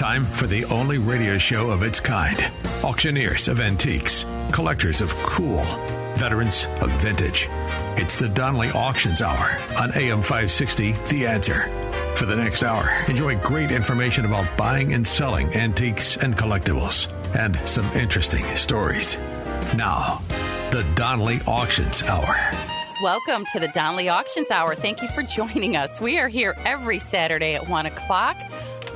Time for the only radio show of its kind. Auctioneers of antiques, collectors of cool, veterans of vintage. It's the Donley Auctions Hour on AM 560, The Answer. For the next hour, enjoy great information about buying and selling antiques and collectibles, and some interesting stories. Now, the Donley Auctions Hour. Welcome to the Donley Auctions Hour. Thank you for joining us. We are here every Saturday at 1 o'clock.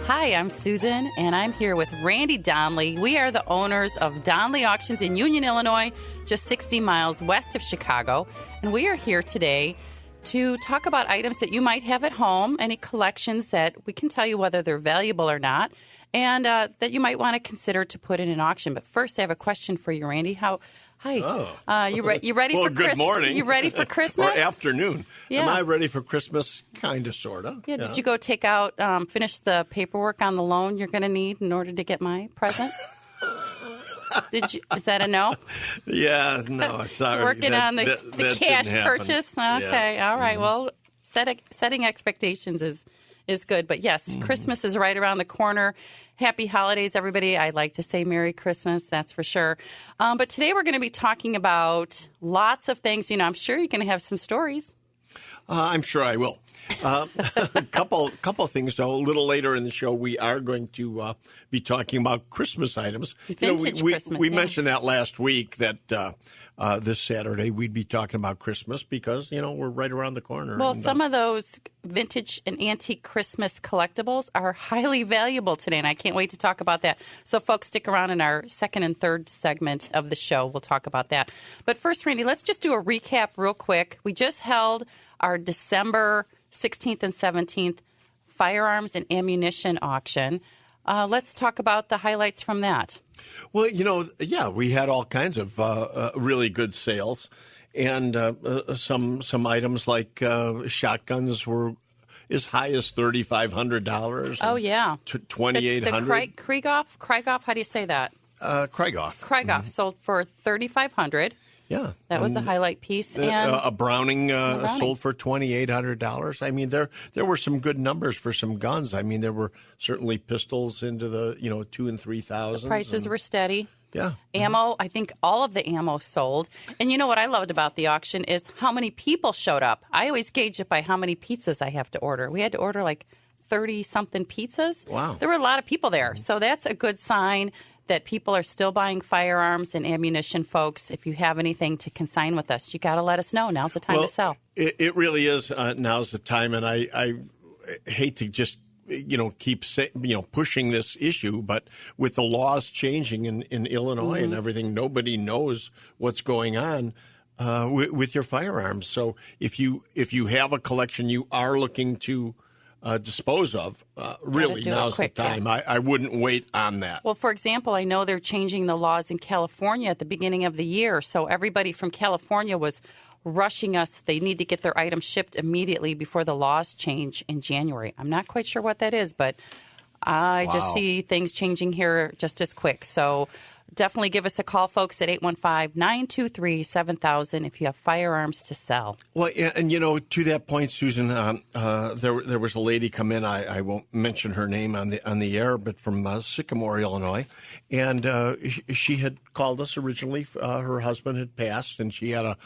Hi, I'm Susan, and I'm here with Randy Donley. We are the owners of Donley Auctions in Union, Illinois, just 60 miles west of Chicago. And we are here today to talk about items that you might have at home, any collections that we can tell you whether they're valuable or not, and that you might want to consider to put in an auction. But first, I have a question for you, Randy. Hi. You ready well, for good Christmas? morning. You ready for Christmas? Or afternoon. Yeah. Am I ready for Christmas? Kind of, sort of. Yeah. Did you go take out, finish the paperwork on the loan you're going to need in order to get my present? Is that a no? Yeah, no, it's already. Working on the cash purchase? Okay, yeah. All right. Mm-hmm. Well, setting expectations is good. But yes, Christmas is right around the corner. Happy holidays, everybody. I'd like to say Merry Christmas, that's for sure. But today we're going to be talking about lots of things. You know, I'm sure you're going to have some stories. I'm sure I will. A couple of things, though. A little later in the show, we are going to be talking about Christmas items. Vintage Christmas. We mentioned that last week that this Saturday we'd be talking about Christmas because, we're right around the corner. Well, some of those vintage and antique Christmas collectibles are highly valuable today, and I can't wait to talk about that. So, folks, stick around in our second and third segment of the show. We'll talk about that. But first, Randy, let's just do a recap real quick. We just held our December 16th and 17th firearms and ammunition auction. Let's talk about the highlights from that. Well, we had all kinds of really good sales, and some items like shotguns were as high as $3,500. Oh yeah, $2,800. The Krieghoff. How do you say that? Krieghoff sold for $3,500. Yeah, that was the highlight piece. And a Browning sold for $2,800. I mean, there were some good numbers for some guns. I mean, there were certainly pistols into the $2,000 and $3,000. Prices were steady. Yeah. Ammo, I think all of the ammo sold. And you know what I loved about the auction is how many people showed up. I always gauge it by how many pizzas I have to order. We had to order like 30-something pizzas. Wow. There were a lot of people there. So that's a good sign that people are still buying firearms and ammunition, folks. If you have anything to consign with us, you got to let us know. Now's the time to sell. It really is. Now's the time, and I hate to just keep pushing this issue, but with the laws changing in Illinois and everything, nobody knows what's going on with your firearms. So if you have a collection you are looking to dispose of, really now's the time. Yeah. I wouldn't wait on that. Well, for example, I know they're changing the laws in California at the beginning of the year, so everybody from California was rushing us. They need to get their items shipped immediately before the laws change in January. I'm not quite sure what that is, but I just see things changing here just as quick. So definitely give us a call, folks, at 815-923-7000 if you have firearms to sell. Well, yeah, and, to that point, Susan, there was a lady come in. I won't mention her name on the air, but from Sycamore, Illinois. And she had called us originally. Her husband had passed, and she had a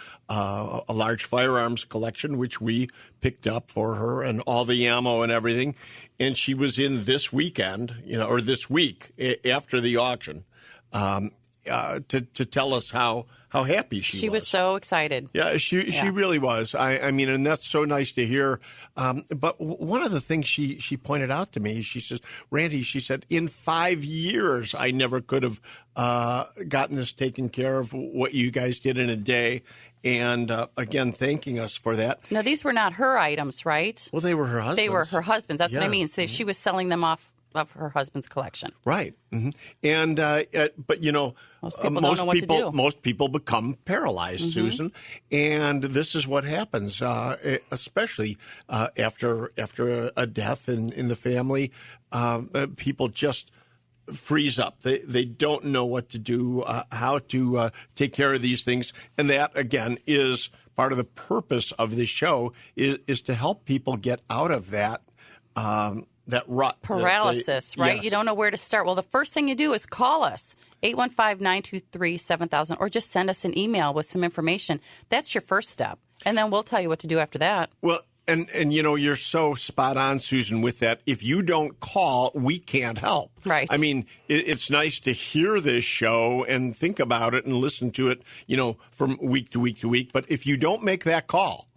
large firearms collection, which we picked up for her and all the ammo and everything. And she was in this weekend, or this week after the auction. To tell us how happy she was. She was so excited. Yeah, she really was. I mean, and that's so nice to hear. But one of the things she pointed out to me, she says, Randy, she said, in 5 years, I never could have gotten this taken care of, what you guys did in a day. And again, thanking us for that. No, these were not her items, right? Well, they were her husband's. They were her husband's. That's what I mean. So she was selling them off of her husband's collection. Right. Mm-hmm. And but most people don't know what to do. Most people become paralyzed, Susan, and this is what happens, especially after a death in the family. People just freeze up. They don't know what to do, how to take care of these things, and that again is part of the purpose of this show is to help people get out of that that rut. Paralysis, right? Yes. You don't know where to start. Well, the first thing you do is call us, 815-923-7000, or just send us an email with some information. That's your first step. And then we'll tell you what to do after that. Well, and you're so spot on, Susan, with that. If you don't call, we can't help. Right. I mean, it's nice to hear this show and think about it and listen to it, from week to week to week. But if you don't make that call,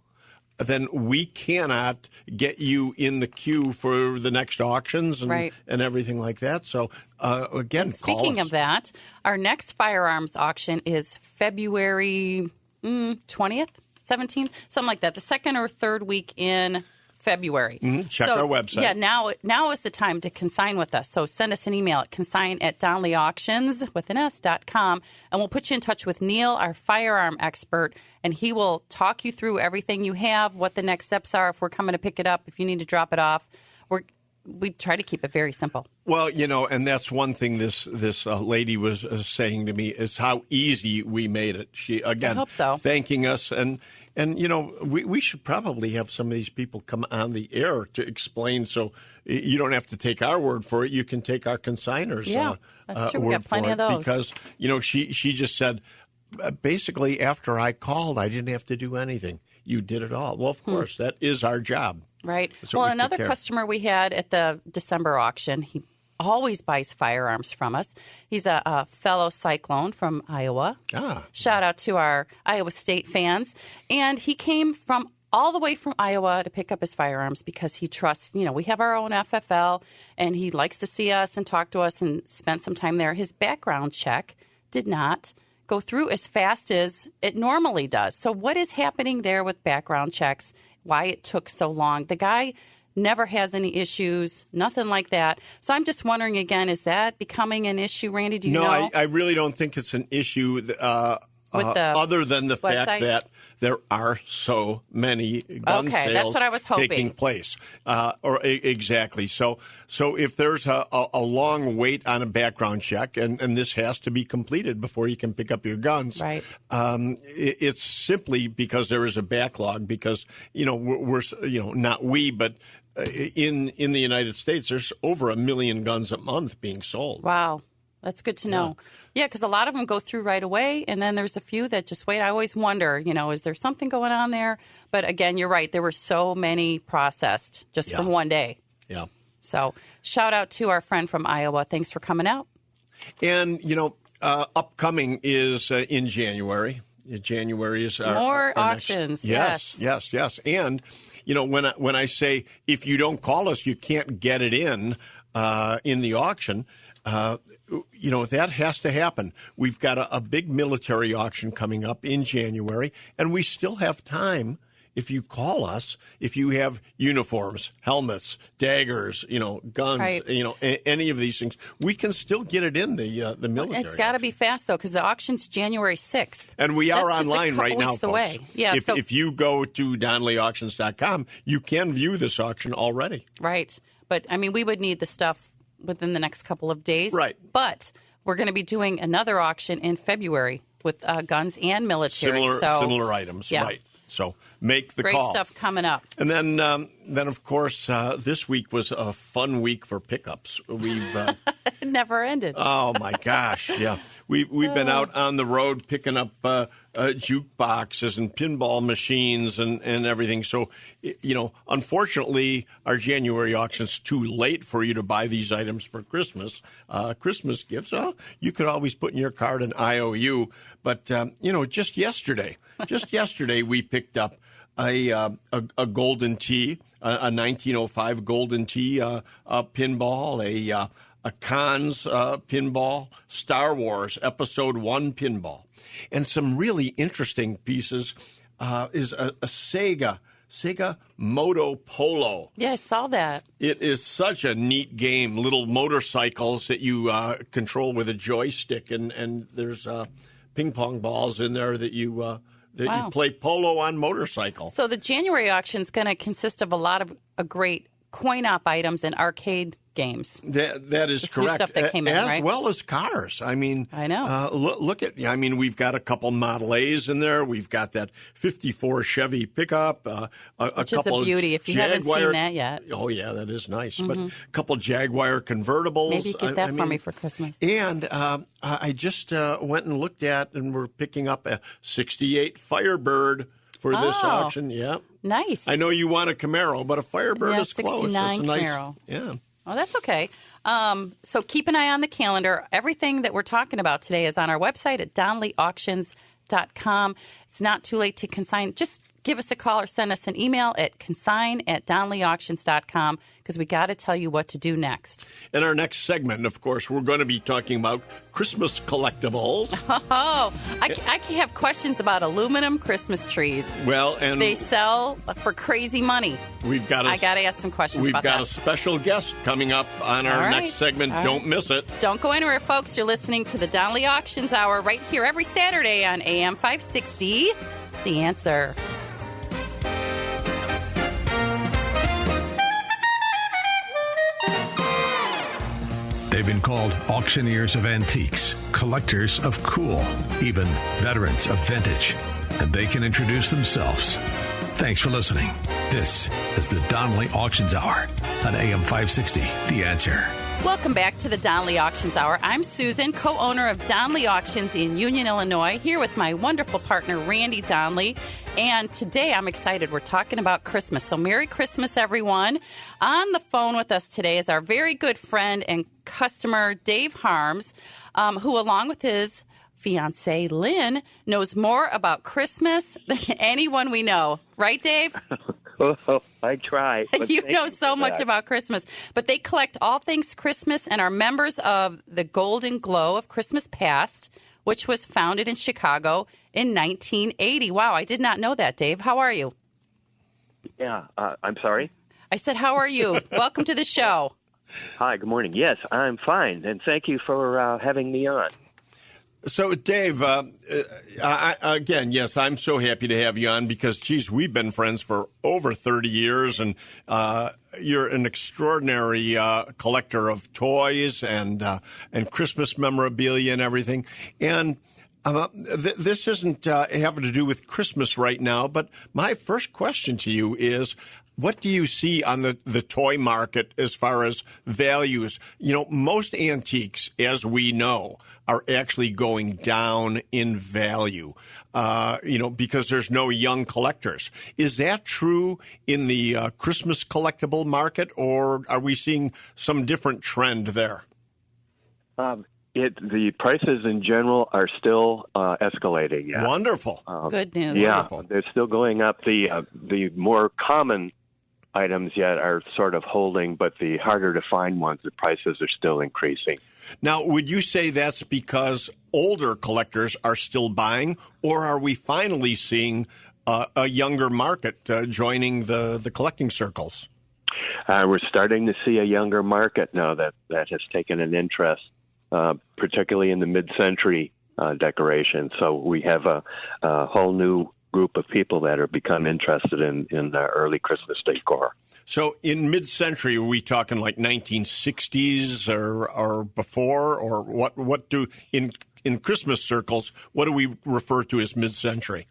then we cannot get you in the queue for the next auctions and everything like that. So, again, speaking of that, our next firearms auction is February 20th, 17th, something like that, the second or third week in February. Check our website. Yeah, now is the time to consign with us. So send us an email at consign@donleyauctions.com, and we'll put you in touch with Neil, our firearm expert, and he will talk you through everything you have, what the next steps are, if we're coming to pick it up, if you need to drop it off. We try to keep it very simple. Well, and that's one thing this lady was saying to me is how easy we made it. She, again, I hope so. Thanking us. And we should probably have some of these people come on the air to explain, so you don't have to take our word for it. You can take our consignors' that's true. We word got plenty for of it. those. Because, she just said, basically, after I called, I didn't have to do anything. You did it all. Well, of course, that is our job. Right. Well, another customer we had at the December auction, he always buys firearms from us. He's a fellow Cyclone from Iowa. Shout out to our Iowa State fans. And he came all the way from Iowa to pick up his firearms because he trusts, we have our own FFL, and he likes to see us and talk to us and spent some time there. His background check did not go through as fast as it normally does. So what is happening there with background checks? Why it took so long? The guy never has any issues, nothing like that. So I'm just wondering again, is that becoming an issue, Randy? Do you know? No, I really don't think it's an issue other than the fact that there are so many gun sales that's what I was hoping. taking place. Exactly. So if there's a long wait on a background check, and this has to be completed before you can pick up your guns, right? It's simply because there is a backlog. Because we're not we, but in the United States, there's over 1 million guns a month being sold. Wow. That's good to know. Yeah, because a lot of them go through right away, and then there's a few that just wait. I always wonder, is there something going on there? But again, you're right. There were so many processed just from one day. Yeah. So shout out to our friend from Iowa. Thanks for coming out. And, upcoming is in January. January is our next. auctions. Yes. And, when I say if you don't call us, you can't get it in the auction. That has to happen. We've got a big military auction coming up in January, and we still have time if you call us, if you have uniforms, helmets, daggers, guns, right. Any of these things, we can still get it in the military. It's got to be fast, though, because the auction's January 6th. And we are online right now, folks. Away. Yeah, if you go to DonleyAuctions.com, you can view this auction already. Right. But, we would need the stuff within the next couple of days. Right. But we're going to be doing another auction in February with guns and military. Similar items, right. So make the call. Great stuff coming up. And then of course, this week was a fun week for pickups. We've it never ended. Oh my gosh, yeah. We've been out on the road picking up jukeboxes and pinball machines and everything. So, unfortunately, our January auction's too late for you to buy these items for Christmas. Christmas gifts, you could always put in your card an IOU. But, just yesterday we picked up a golden tee, a 1905 golden tee pinball, a Cons pinball, Star Wars Episode 1 pinball. And some really interesting pieces is a Sega Moto Polo. Yeah, I saw that. It is such a neat game, little motorcycles that you control with a joystick, and there's ping pong balls in there that you play polo on motorcycle. So the January auction is going to consist of a lot of great coin-op items and arcade games. That is This correct. new stuff that came in, as right? well as cars. I mean, I know. Look at. I mean, we've got a couple Model A's in there. We've got that '54 Chevy pickup. Which couple is a beauty. If you haven't seen that yet. Oh yeah, that is nice. But a couple Jaguar convertibles. Maybe get that for me for Christmas. And I just went and looked at, and we're picking up a '68 Firebird for this auction. Yeah. Nice. I know you want a Camaro, but a Firebird is close. 69 it's a nice, Camaro. Yeah. Oh, that's okay. So keep an eye on the calendar. Everything that we're talking about today is on our website at DonleyAuctions.com. It's not too late to consign. Just give us a call or send us an email at consign@DonleyAuctions.com because we got to tell you what to do next. In our next segment, of course, we're going to be talking about Christmas collectibles. Oh, I have questions about aluminum Christmas trees. Well, and they sell for crazy money. I got to ask some questions about that. We've got a special guest coming up on our next segment. Don't miss it. Don't go anywhere, folks. You're listening to the Donley Auctions Hour right here every Saturday on AM 560. The Answer. They've been called auctioneers of antiques, collectors of cool, even veterans of vintage. And they can introduce themselves. Thanks for listening. This is the Donley Auctions Hour on AM 560, The Answer. Welcome back to the Donley Auctions Hour. I'm Susan, co-owner of Donley Auctions in Union, Illinois, here with my wonderful partner, Randy Donley. And today I'm excited. We're talking about Christmas. So Merry Christmas, everyone. On the phone with us today is our very good friend and customer, Dave Harms, who, along with his fiancée, Lynn, knows more about Christmas than anyone we know. Right, Dave? Oh, I try. You know so much about Christmas. But they collect all things Christmas and are members of the Golden Glow of Christmas Past, which was founded in Chicago in 1980. Wow, I did not know that, Dave. How are you? Yeah, I'm sorry? I said, how are you? Welcome to the show. Hi, good morning. Yes, I'm fine, and thank you for having me on. So, Dave, again, yes, I'm so happy to have you on because, geez, we've been friends for over 30 years, and you're an extraordinary collector of toys and Christmas memorabilia and everything. And this isn't having to do with Christmas right now, but my first question to you is, what do you see on the toy market as far as values? You know, most antiques, as we know, are actually going down in value, because there's no young collectors. Is that true in the Christmas collectible market, or are we seeing some different trend there? The prices in general are still escalating. Yeah. Wonderful. Good news. Yeah, Wonderful. they're still going up. The more common items yet are sort of holding, but the harder to find ones, the prices are still increasing. Now, would you say that's because older collectors are still buying, or are we finally seeing a younger market joining the collecting circles? We're starting to see a younger market now that has taken an interest, particularly in the mid-century decoration. So we have a whole new group of people that are become interested in early Christmas decor. So in mid-century, are we talking like 1960s or before, or what do in Christmas circles, what do we refer to as mid-century?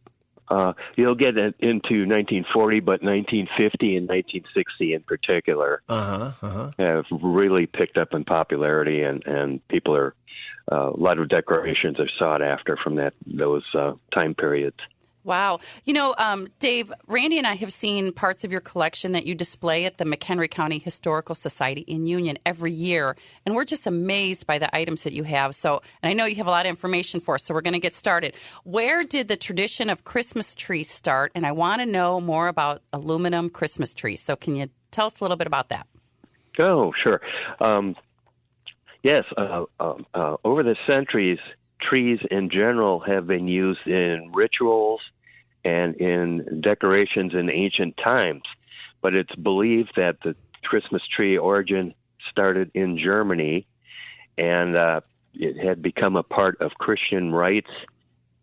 You'll get it into 1940, but 1950 and 1960 in particular have really picked up in popularity, and people are a lot of decorations are sought after from those time periods. Wow. You know, Dave, Randy and I have seen parts of your collection that you display at the McHenry County Historical Society in Union every year, and we're just amazed by the items that you have. So, and I know you have a lot of information for us, so we're going to get started. Where did the tradition of Christmas trees start? And I want to know more about aluminum Christmas trees. So can you tell us a little bit about that? Oh, sure. Yes, over the centuries, trees in general have been used in rituals and in decorations in ancient times. But it's believed that the Christmas tree origin started in Germany, and it had become a part of Christian rites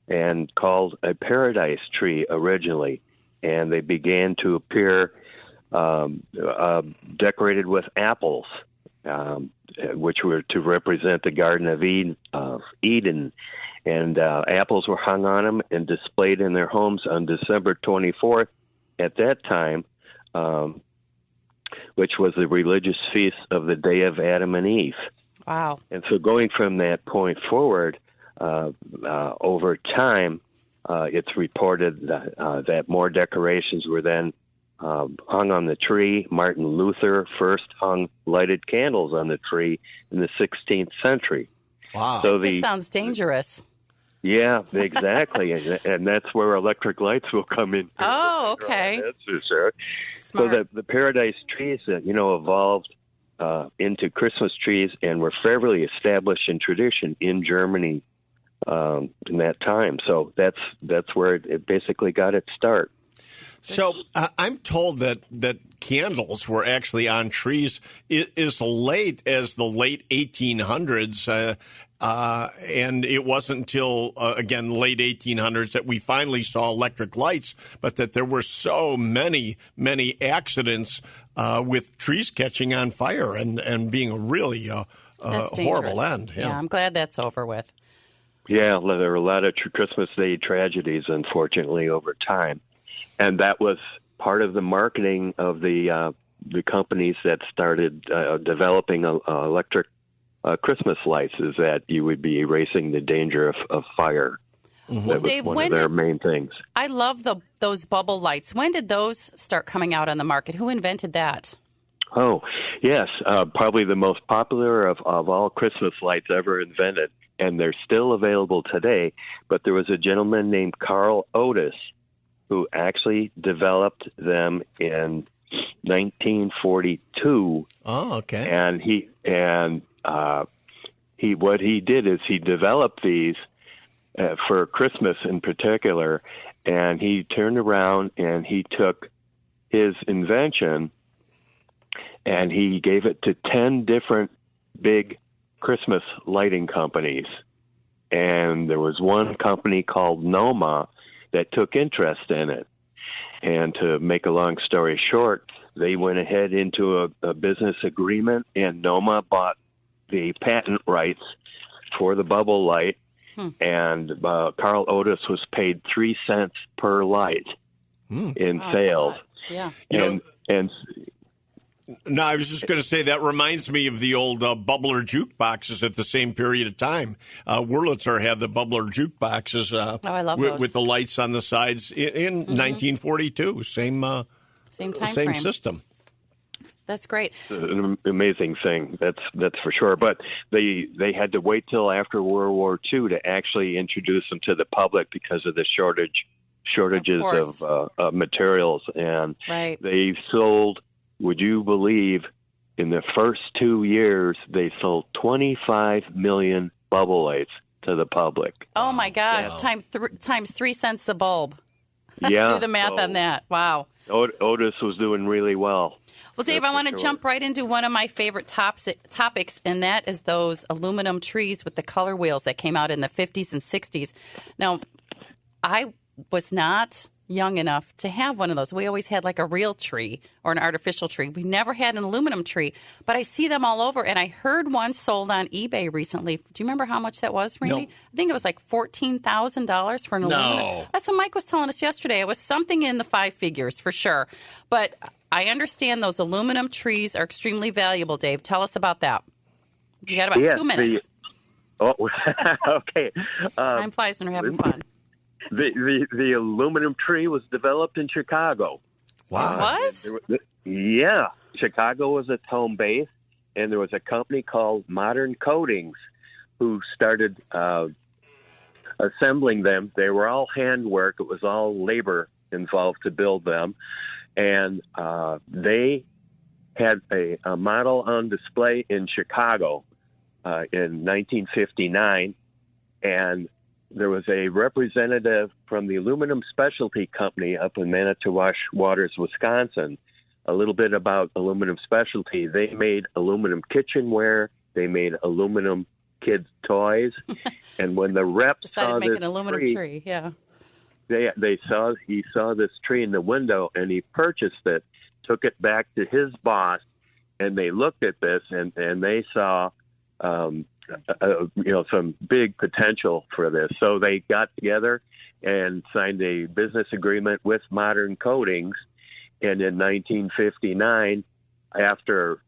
and called a paradise tree originally. And they began to appear decorated with apples, which were to represent the Garden of Eden. And apples were hung on them and displayed in their homes on December 24th at that time, which was the religious feast of the day of Adam and Eve. Wow. And so going from that point forward, over time, it's reported that more decorations were then hung on the tree. Martin Luther first hung lighted candles on the tree in the 16th century. Wow. So This sounds dangerous. Yeah, exactly. and that's where electric lights will come in. Oh, okay. That's for sure. Smart. So the paradise trees that, evolved into Christmas trees and were fairly established in tradition in Germany in that time. So that's where it basically got its start. So I'm told that candles were actually on trees as late as the late 1800s. And it wasn't until, again, late 1800s that we finally saw electric lights, but that there were so many accidents with trees catching on fire and being a really horrible end. Yeah, I'm glad that's over with. Yeah, there were a lot of Christmas Day tragedies, unfortunately, over time. And that was part of the marketing of the companies that started developing electric Christmas lights, is that you would be erasing the danger of fire. Mm-hmm. That was Dave, one of their main things. I love those bubble lights. When did those start coming out on the market? Who invented that? Oh, yes. Probably the most popular of all Christmas lights ever invented. And they're still available today. But there was a gentleman named Carl Otis who actually developed them in 1942. Oh, okay. And what he did is he developed these for Christmas in particular, and he turned around and he took his invention and he gave it to 10 different big Christmas lighting companies. And there was one company called Noma that took interest in it. And to make a long story short, they went ahead into a business agreement, and Noma bought the patent rights for the bubble light, and Carl Otis was paid 3 cents per light in sales. Yeah. No, I was just going to say that reminds me of the old bubbler jukeboxes at the same period of time. Wurlitzer had the bubbler jukeboxes I love those. with the lights on the sides in 1942. Same time frame. System. That's great. It's an amazing thing. That's for sure. But they had to wait till after World War II to actually introduce them to the public because of the shortages of materials, and they sold. Would you believe, in the first 2 years, they sold 25 million bubble lights to the public. Oh, my gosh. Times 3 cents a bulb. Yeah. Do the math on that. Wow. Otis was doing really well. Well, Dave, I want to jump right into one of my favorite topics, and that is those aluminum trees with the color wheels that came out in the 50s and 60s. Now, I was not young enough to have one of those. We always had like a real tree or an artificial tree. We never had an aluminum tree, but I see them all over. And I heard one sold on eBay recently. Do you remember how much that was, Randy? No. I think it was like $14,000 for an aluminum. No. That's what Mike was telling us yesterday. It was something in the 5 figures for sure. But I understand those aluminum trees are extremely valuable, Dave. Tell us about that. You got about 2 minutes. Okay. Time flies when we're having fun. The aluminum tree was developed in Chicago. Wow. Was? Yeah. Chicago was its home base, and there was a company called Modern Coatings who started assembling them. They were all handwork. It was all labor involved to build them. And they had a model on display in Chicago in 1959, and there was a representative from the Aluminum Specialty Company up in Manitowoc Waters, Wisconsin. A little bit about Aluminum Specialty. They made aluminum kitchenware. They made aluminum kids' toys. And when the rep saw make this an aluminum tree, yeah. He saw this tree in the window, and he purchased it. took it back to his boss, and they looked at this and they saw, some big potential for this. So they got together and signed a business agreement with Modern Coatings. And in 1959, after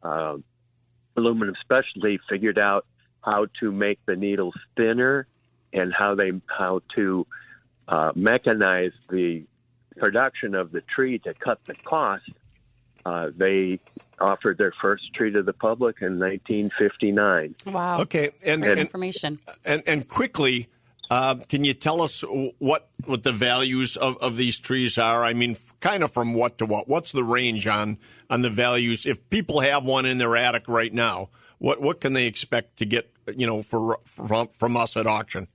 Aluminum Specialty figured out how to make the needles thinner and how to mechanize the production of the tree to cut the cost, they offered their first tree to the public in 1959. Wow. Okay. And information. And quickly, can you tell us what the values of these trees are? I mean, kind of from what to what? What's the range on the values? If people have one in their attic right now, what can they expect to get, from us at auction?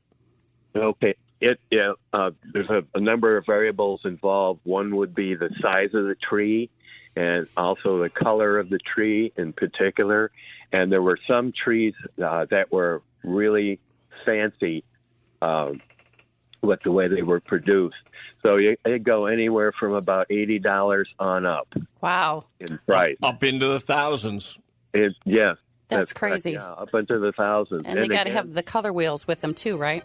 Okay. There's a number of variables involved. One would be the size of the tree and also the color of the tree in particular. And there were some trees that were really fancy with the way they were produced. So it go anywhere from about $80 on up. Wow. In price. Up into the thousands. Yes. That's crazy. Yeah, up into the thousands. And they got to have the color wheels with them too, right?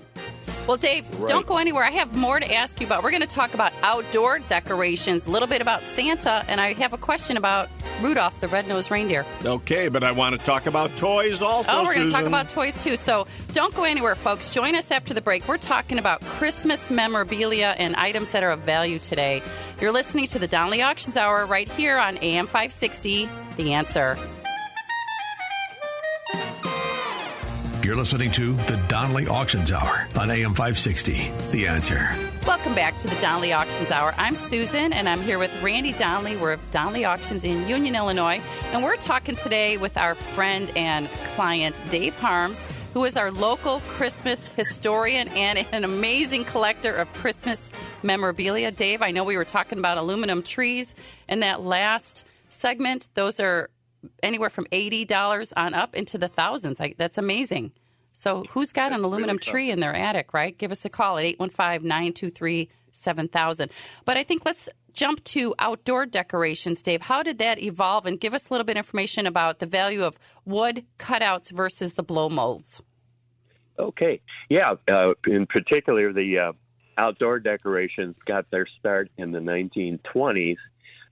Well, Dave, Don't go anywhere. I have more to ask you about. We're going to talk about outdoor decorations, a little bit about Santa, and I have a question about Rudolph the Red-Nosed Reindeer. Okay, but I want to talk about toys also, Oh, we're going to talk Susan. about toys too. So don't go anywhere, folks. Join us after the break. We're talking about Christmas memorabilia and items that are of value today. You're listening to the Donley Auctions Hour right here on AM 560, The Answer. You're listening to the Donley Auctions Hour on AM 560. The Answer. Welcome back to the Donley Auctions Hour. I'm Susan, and I'm here with Randy Donley. We're at Donley Auctions in Union, Illinois, and we're talking today with our friend and client, Dave Harms, who is our local Christmas historian and an amazing collector of Christmas memorabilia. Dave, I know we were talking about aluminum trees in that last segment. Those are anywhere from $80 on up into the thousands. That's amazing. So who's got an aluminum tree in their attic, right? Give us a call at 815-923-7000. But I think let's jump to outdoor decorations, Dave. How did that evolve? And give us a little bit of information about the value of wood cutouts versus the blow molds. Okay. Yeah. In particular, the outdoor decorations got their start in the 1920s,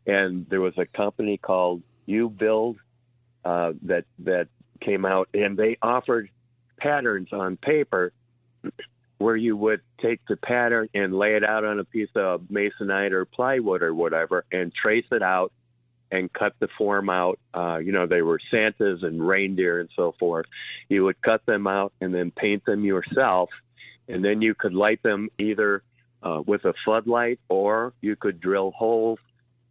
and there was a company called U-Build that came out, and they offered patterns on paper where you would take the pattern and lay it out on a piece of masonite or plywood or whatever and trace it out and cut the form out. They were Santas and reindeer and so forth. You would cut them out and then paint them yourself, and then you could light them either with a floodlight, or you could drill holes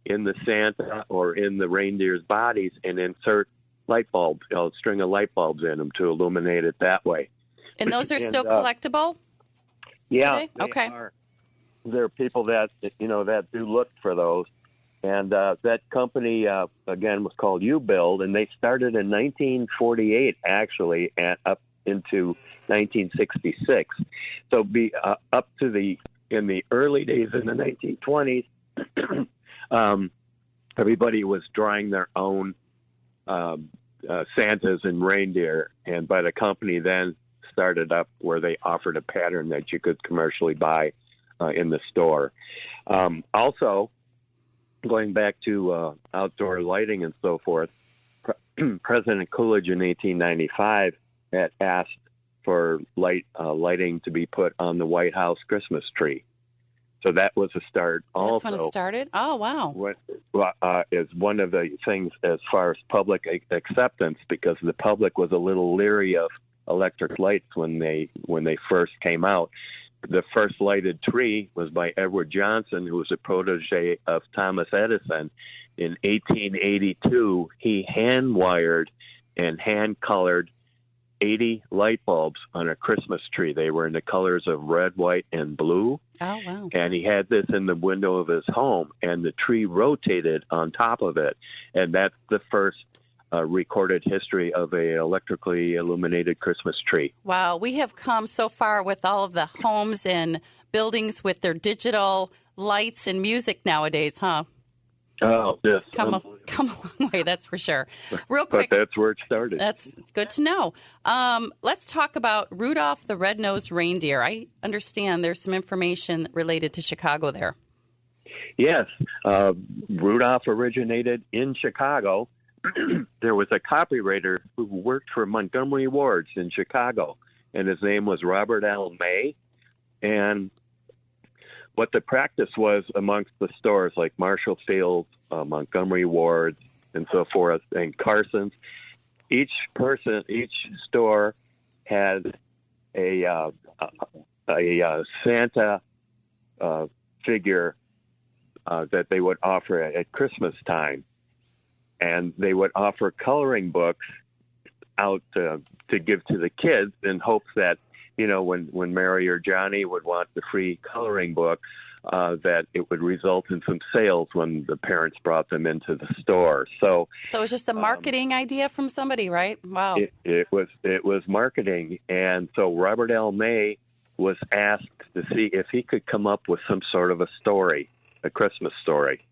in the Santa or in the reindeer's bodies and insert light bulbs, a string of light bulbs in them to illuminate it that way. And those are still collectible? Yeah. Today? Okay. There are people that do look for those. And that company, again, was called U-Build, and they started in 1948, actually, and up into 1966. So up to in the early days in the 1920s, everybody was drawing their own Santas and reindeer, but the company then started up where they offered a pattern that you could commercially buy in the store. Also, going back to outdoor lighting and so forth, President Coolidge in 1895 had asked for lighting to be put on the White House Christmas tree. So that was a start. That's when it started? Oh, wow. Is one of the things as far as public acceptance, because the public was a little leery of electric lights when they first came out. The first lighted tree was by Edward Johnson, who was a protege of Thomas Edison. In 1882, he hand-wired and hand-colored 80 light bulbs on a Christmas tree. They were in the colors of red, white, and blue. Oh, wow. And he had this in the window of his home, and the tree rotated on top of it. And that's the first recorded history of a electrically illuminated Christmas tree. Wow. We have come so far with all of the homes and buildings with their digital lights and music nowadays, huh? Oh, yes. Come a long way, that's for sure. Real quick. But that's where it started. That's good to know. Let's talk about Rudolph the Red-Nosed Reindeer. I understand there's some information related to Chicago there. Yes. Rudolph originated in Chicago. There was a copywriter who worked for Montgomery Ward's in Chicago, and his name was Robert L. May. And what the practice was amongst the stores like Marshall Field, Montgomery Ward's, and so forth, and Carson's, each store had a Santa figure that they would offer at Christmas time, and they would offer coloring books out to give to the kids in hopes that, you know, when Mary or Johnny would want the free coloring book, that it would result in some sales when the parents brought them into the store. So it was just a marketing idea from somebody, right? Wow. It was marketing, and so Robert L. May was asked to see if he could come up with some sort of a story, a Christmas story.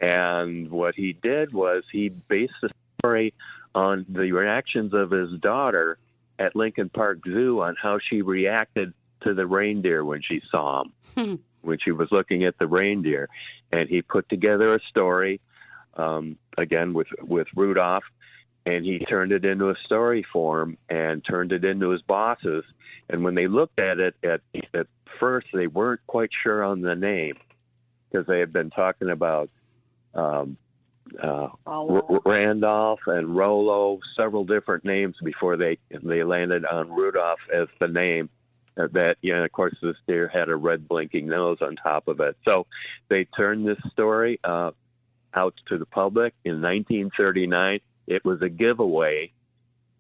And what he did was he based the story on the reactions of his daughter at Lincoln Park Zoo on how she reacted to the reindeer when she saw him, when she was looking at the reindeer. And he put together a story, again, with Rudolph, and he turned it into a story form and turned it into his bosses. And when they looked at it, at first, they weren't quite sure on the name because they had been talking about Randolph and Rollo, several different names before they landed on Rudolph as the name. That, you know, of course, this deer had a red blinking nose on top of it. So they turned this story out to the public in 1939. It was a giveaway.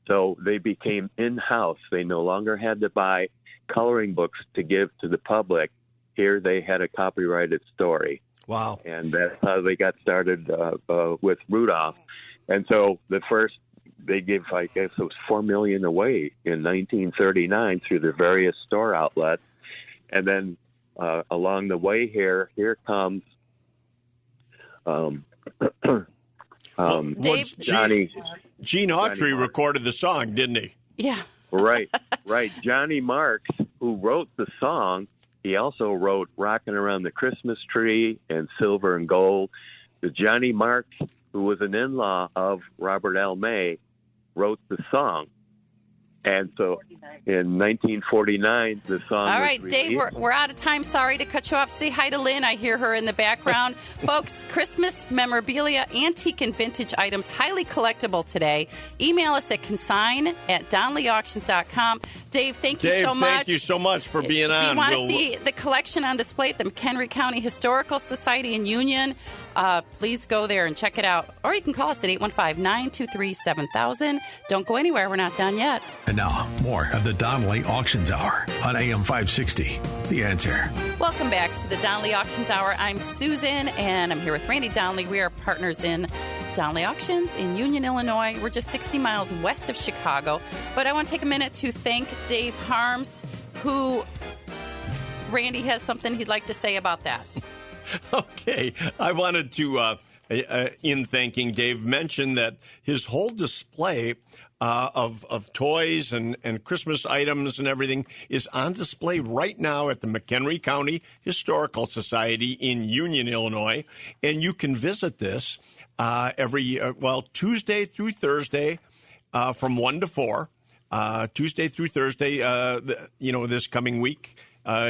So they became in-house. They no longer had to buy coloring books to give to the public. Here they had a copyrighted story. Wow. And that's how they got started with Rudolph. And so they gave, I guess it was 4 million away in 1939 through the various store outlets. And then along the way here comes Dave, Gene Autry recorded the song, didn't he? Yeah. Right. Johnny Marks, who wrote the song, he also wrote Rockin' Around the Christmas Tree and Silver and Gold. The Johnny Marks, who was an in-law of Robert L. May, wrote the song. And so in 1949, the song All right, was Dave, we're out of time. Sorry to cut you off. Say hi to Lynn. I hear her in the background. Folks, Christmas memorabilia, antique and vintage items, highly collectible today. Email us at consign@donleyauctions.com. Dave, thank you so much. Thank you so much for being on. If you want to see the collection on display at the McHenry County Historical Society in Union, please go there and check it out. Or you can call us at 815-923-7000. Don't go anywhere. We're not done yet. And now, more of the Donley Auctions Hour on AM 560. The Answer. Welcome back to the Donley Auctions Hour. I'm Susan, and I'm here with Randy Donley. We are partners in Donley Auctions in Union, Illinois. We're just 60 miles west of Chicago. But I want to take a minute to thank Dave Harms, who Randy has something he'd like to say about that. Okay. I wanted to, in thanking Dave, mention that his whole display of toys and Christmas items and everything is on display right now at the McHenry County Historical Society in Union, Illinois. And you can visit this every Tuesday through Thursday from 1 to 4. Tuesday through Thursday, this coming week,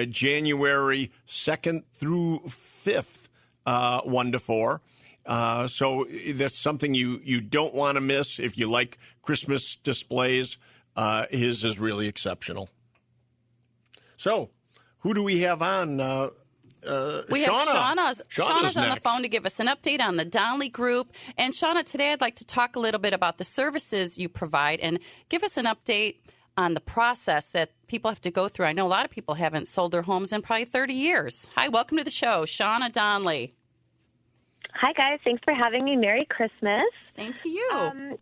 January 2nd through 5th, 1 to 4. So that's something you don't want to miss if you like Christmas displays. His is really exceptional. So, who do we have on? We have Shauna's on the phone to give us an update on the Donley Group. And Shauna, today I'd like to talk a little bit about the services you provide and give us an update on the process that people have to go through. I know a lot of people haven't sold their homes in probably 30 years. Hi, welcome to the show, Shauna Donley. Hi, guys. Thanks for having me. Merry Christmas. Same to you.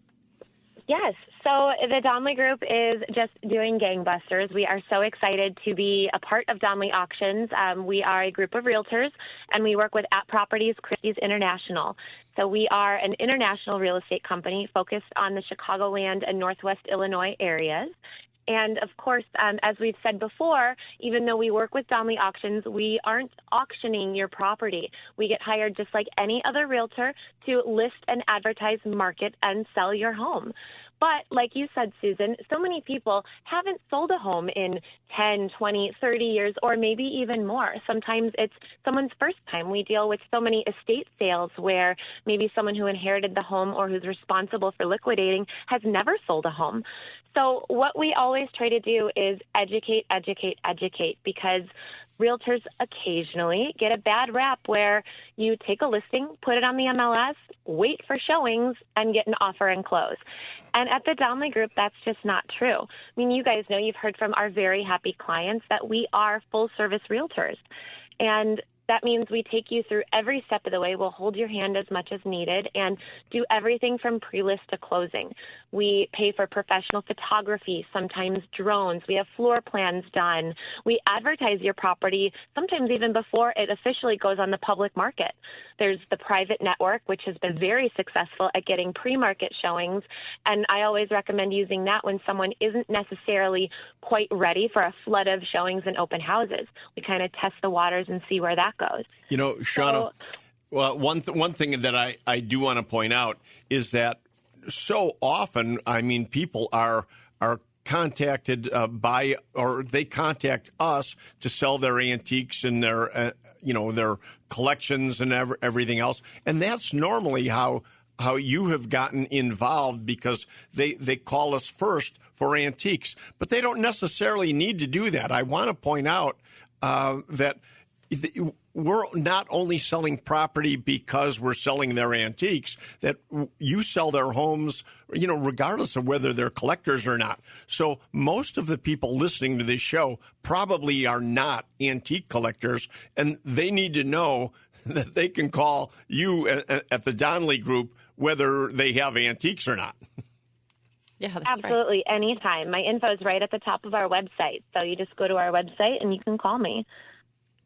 Yes. So the Donley Group is just doing gangbusters. We are so excited to be a part of Donley Auctions. We are a group of realtors, and we work with At Properties Christie's International. So we are an international real estate company focused on the Chicagoland and Northwest Illinois areas. And, of course, as we've said before, even though we work with Donley Auctions, we aren't auctioning your property. We get hired just like any other realtor to list and advertise, market, and sell your home. But like you said, Susan, so many people haven't sold a home in 10, 20, 30 years, or maybe even more. Sometimes it's someone's first time. We deal with so many estate sales where maybe someone who inherited the home or who's responsible for liquidating has never sold a home. So what we always try to do is educate, because realtors occasionally get a bad rap where you take a listing, put it on the MLS, wait for showings, and get an offer and close. And at the Donley Group, that's just not true. I mean, you guys know, you've heard from our very happy clients that we are full-service realtors. And that means we take you through every step of the way. We'll hold your hand as much as needed and do everything from pre-list to closing. We pay for professional photography, sometimes drones. We have floor plans done. We advertise your property sometimes even before it officially goes on the public market. There's the private network, which has been very successful at getting pre-market showings, and I always recommend using that when someone isn't necessarily quite ready for a flood of showings and open houses. We kind of test the waters and see where that goes. You know, Shauna, well, one thing that I do want to point out is that so often, I mean, people are contacted by, or they contact us to sell their antiques and their their collections and everything else, and that's normally how you have gotten involved, because they call us first for antiques, but they don't necessarily need to do that. I want to point out that we're not only selling property because we're selling their antiques, that you sell their homes, regardless of whether they're collectors or not. So most of the people listening to this show probably are not antique collectors, and they need to know that they can call you at the Donley Group whether they have antiques or not. Yeah, that's absolutely, right. Anytime. My info is right at the top of our website. So you just go to our website and you can call me.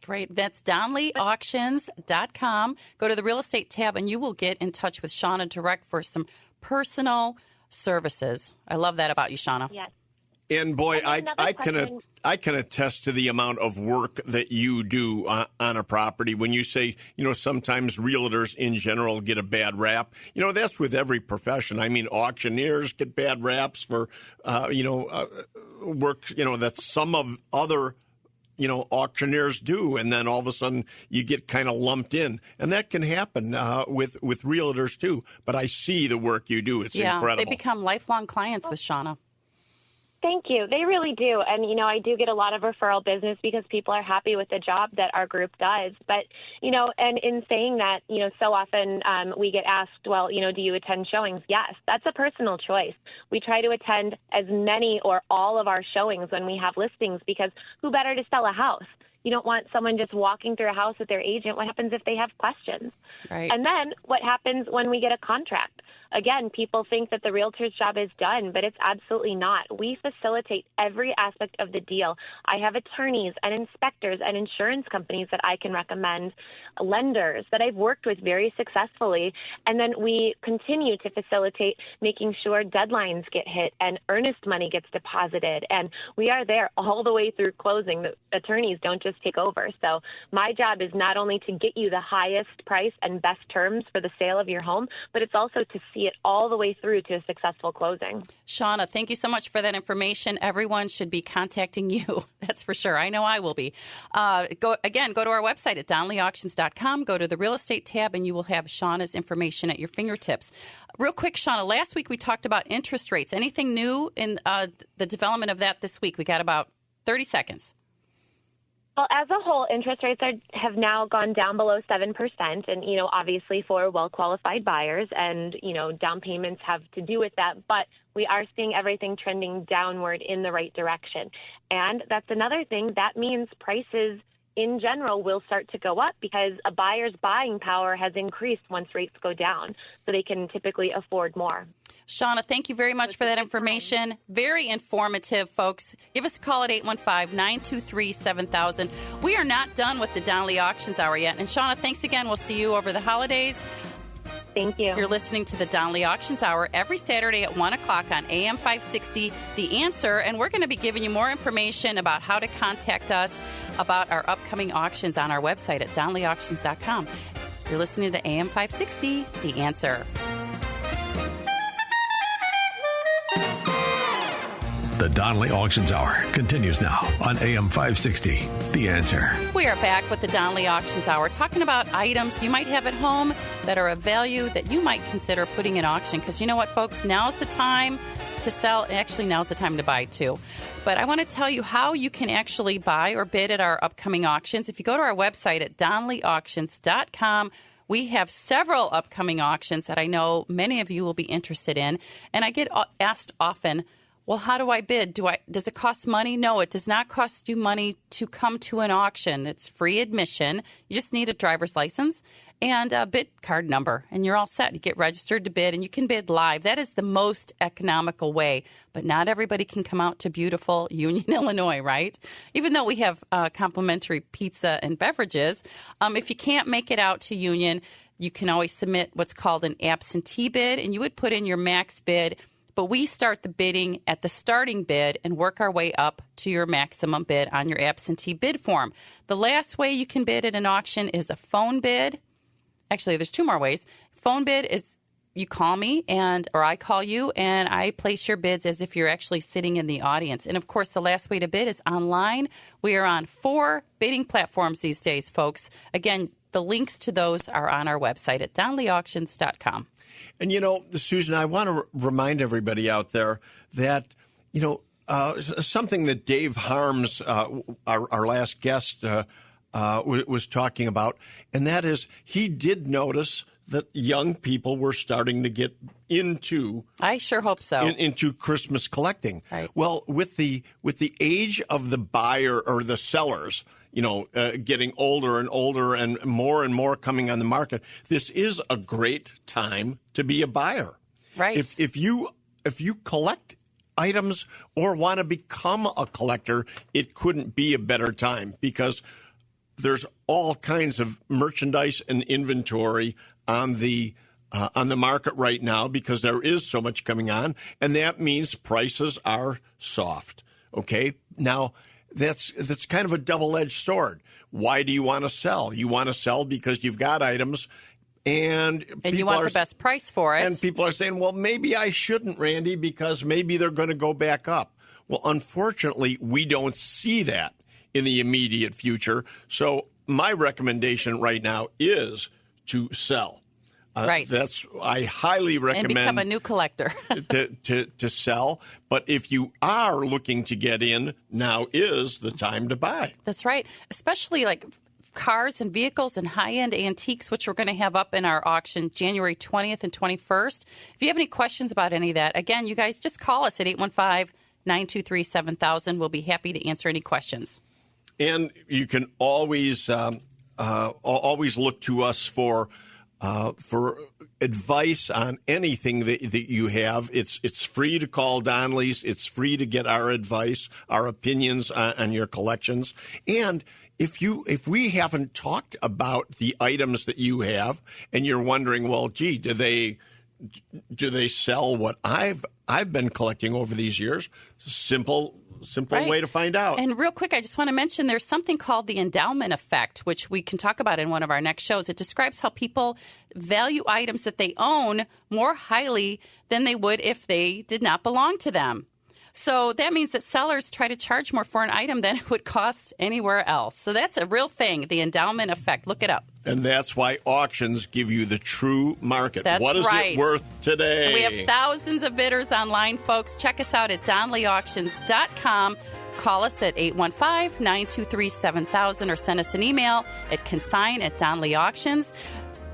Great. That's DonleyAuctions.com. Go to the real estate tab and you will get in touch with Shauna direct for some personal services. I love that about you, Shauna. Yes. And boy, I can attest to the amount of work that you do on a property. When you say, sometimes realtors in general get a bad rap, that's with every profession. I mean, auctioneers get bad raps for, work, that some of other auctioneers do, and then all of a sudden you get kind of lumped in. And that can happen with realtors too. But I see the work you do. It's incredible. They become lifelong clients with Shauna. Thank you. They really do. And, I do get a lot of referral business because people are happy with the job that our group does. But, and in saying that, so often we get asked, well, do you attend showings? Yes, that's a personal choice. We try to attend as many or all of our showings when we have listings, because who better to sell a house? You don't want someone just walking through a house with their agent. What happens if they have questions? Right. And then what happens when we get a contract? Again, people think that the realtor's job is done, but it's absolutely not. We facilitate every aspect of the deal. I have attorneys and inspectors and insurance companies that I can recommend, lenders that I've worked with very successfully, and then we continue to facilitate making sure deadlines get hit and earnest money gets deposited, and we are there all the way through closing. The attorneys don't just take over. So my job is not only to get you the highest price and best terms for the sale of your home, but it's also to see it all the way through to a successful closing. Shauna, thank you so much for that information. Everyone should be contacting you. That's for sure. I know I will be. Go to our website at DonleyAuctions.com. Go to the real estate tab, and you will have Shauna's information at your fingertips. Real quick, Shauna, last week we talked about interest rates. Anything new in the development of that this week? We got about 30 seconds. Well, as a whole, interest rates have now gone down below 7%. And, obviously for well-qualified buyers, and, down payments have to do with that. But we are seeing everything trending downward in the right direction. And that's another thing. That means prices in general will start to go up because a buyer's buying power has increased once rates go down. So they can typically afford more. Shauna, thank you very much for that information. Very informative, folks. Give us a call at 815-923-7000. We are not done with the Donley Auctions Hour yet. And Shauna, thanks again. We'll see you over the holidays. Thank you. You're listening to the Donley Auctions Hour every Saturday at 1 o'clock on AM 560, The Answer. And we're going to be giving you more information about how to contact us about our upcoming auctions on our website at donleyauctions.com. You're listening to AM 560, The Answer. The Donley Auctions Hour continues now on AM 560, The Answer. We are back with the Donley Auctions Hour, talking about items you might have at home that are of value that you might consider putting in auction. Because you know what, folks? Now's the time to sell. Actually, now's the time to buy, too. But I want to tell you how you can actually buy or bid at our upcoming auctions. If you go to our website at donleyauctions.com, we have several upcoming auctions that I know many of you will be interested in. And I get asked often, well, how do I bid? Does it cost money? No, it does not cost you money to come to an auction. It's free admission. You just need a driver's license and a bid card number, and you're all set. You get registered to bid, and you can bid live. That is the most economical way, but not everybody can come out to beautiful Union, Illinois, right? Even though we have complimentary pizza and beverages, if you can't make it out to Union, you can always submit what's called an absentee bid, and you would put in your max bid. But we start the bidding at the starting bid and work our way up to your maximum bid on your absentee bid form. The last way you can bid at an auction is a phone bid. Actually, there's two more ways. Phone bid is you call me or I call you and I place your bids as if you're actually sitting in the audience. And of course, the last way to bid is online. We are on 4 bidding platforms these days, folks. Again, the links to those are on our website at donleyauctions.com. And, Susan, I want to remind everybody out there that, something that Dave Harms, our last guest, was talking about, and that is he did notice that young people were starting to get into. I sure hope so. Into Christmas collecting. Right. Well, with the age of the buyer or the sellers, getting older and older and more coming on the market, this is a great time to be a buyer. Right. If you collect items or want to become a collector, it couldn't be a better time because there's all kinds of merchandise and inventory on the market right now because there is so much coming on, and that means prices are soft. Okay, now that's kind of a double-edged sword. Why do you want to sell? You want to sell because you've got items, and you want the best price for it. And people are saying, well, maybe I shouldn't, Randy, because maybe they're going to go back up. Well, unfortunately, we don't see that in the immediate future. So my recommendation right now is to sell. Right. I highly recommend. And become a new collector. to sell. But if you are looking to get in, now is the time to buy. That's right. Especially like cars and vehicles and high-end antiques, which we're going to have up in our auction January 20th and 21st. If you have any questions about any of that, again, you guys just call us at 815-923-7000. We'll be happy to answer any questions. And you can always look to us for advice on anything that you have. It's free to call Donley's. It's free to get our advice, our opinions on your collections. And if we haven't talked about the items that you have, and you're wondering, well, gee, do they sell what I've been collecting over these years? Simple right. Way to find out. And real quick, I just want to mention there's something called the endowment effect, which we can talk about in one of our next shows. It describes how people value items that they own more highly than they would if they did not belong to them. So that means that sellers try to charge more for an item than it would cost anywhere else. So that's a real thing, the endowment effect. Look it up. And that's why auctions give you the true market. That's what is right. It worth today? And we have thousands of bidders online, folks. Check us out at DonleyAuctions.com. Call us at 815-923-7000 or send us an email at consign@Donley Auctions.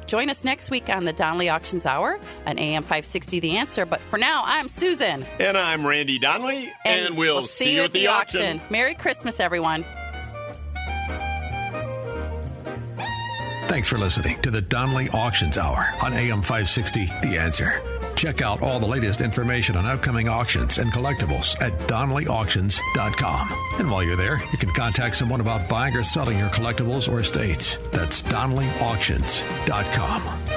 Join us next week on the Donley Auctions Hour on AM 560 The Answer. But for now, I'm Susan. And I'm Randy Donley. And we'll see you at the auction. Merry Christmas, everyone. Thanks for listening to the Donley Auctions Hour on AM 560 The Answer. Check out all the latest information on upcoming auctions and collectibles at DonleyAuctions.com. And while you're there, you can contact someone about buying or selling your collectibles or estates. That's DonleyAuctions.com.